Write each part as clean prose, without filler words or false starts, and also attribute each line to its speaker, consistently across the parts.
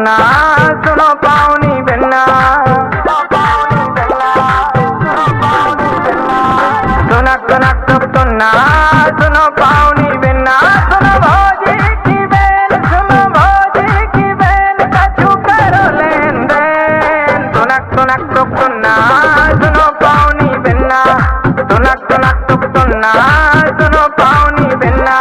Speaker 1: तुन्ना सुनो पाउनी बिन्ना, तुनक तुनक तुक तुन्ना सुनो पाउनी बिन्ना। सुनो भौजी की बेल, सुनो भौजी की बेल, कछु करो लेन देन। तुनक तुनक तुक तुन्ना सुनो पाउनी बिन्ना, तुनक तुनक तुक तुन्ना सुनो पाउनी बिन्ना।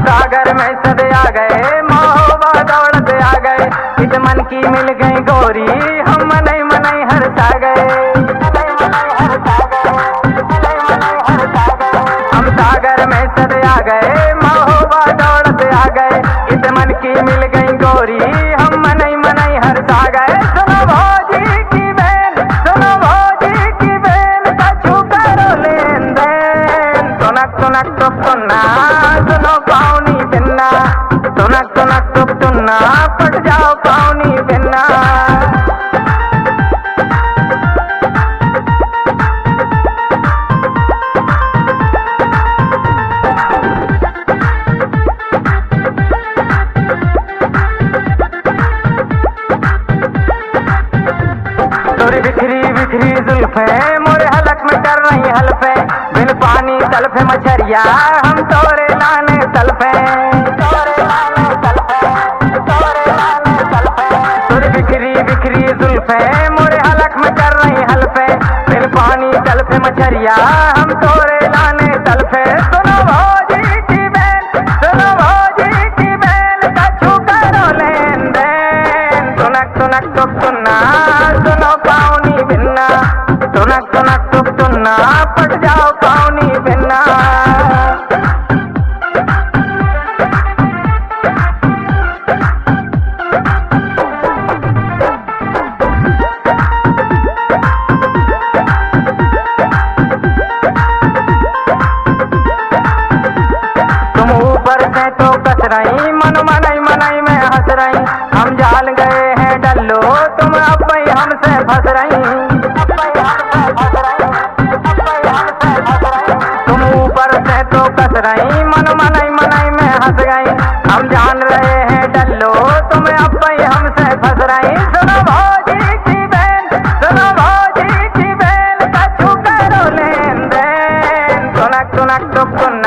Speaker 1: सागर में सदे आ गए, महोबा दौड़त आ गए, इत मन की मिल गई गोरी, हम मनई मनई हरसा गए। हम सागर में सदे आ गए, महोबा दौड़त आ गए, इत मन की मिल गई गोरी, हम मनई मनई हरसा गए। सुनो भौजी की बेल, सुनो भौजी की बेल, कछु करो लेन देन। तुनक तुनक तुक तुन्ना सुनो पाउनी बिन्ना, तुनक तुनक तुक तुन्ना पट जाओ पाउनी बिन्ना। तोरी बिखरी बिखरी जुल्फें मोरे हलक में कर रही हल्फे, बिन पानी तलफे मछरिया हम तोरे लाने तलफे। तोरी बिखरी बिखरी जुल्फें मोरे हलक में कर रही हल्फे, बिन पानी तलफे मछरिया हम तोरे लाने तलफे। सुनो भौजी की बेल, सुनो भौजी की बेल, कछु करो लेन देन। तुनक तुनक तुक तुन्ना सुनो पाउनी बिन्ना, तुनक तुनक तुक तुन्ना पट जाओ पाउनी बिन्ना। तुम ऊपर से तो कस रही, मन मनई मनई में हंस रही, हम जान गए हैं डल्लो, तुम अब हमसे फंस रही। तुम ऊपर से तो कस रही, मन मनई मनई में हंस गई, हम जान रहे हैं डल्लो, तुम अब हमसे फंस रही। सुनो भौजी की बेल, सुनो भौजी की बेल, कछु करो लेन देन। तुनक तुनक तुक तुन्ना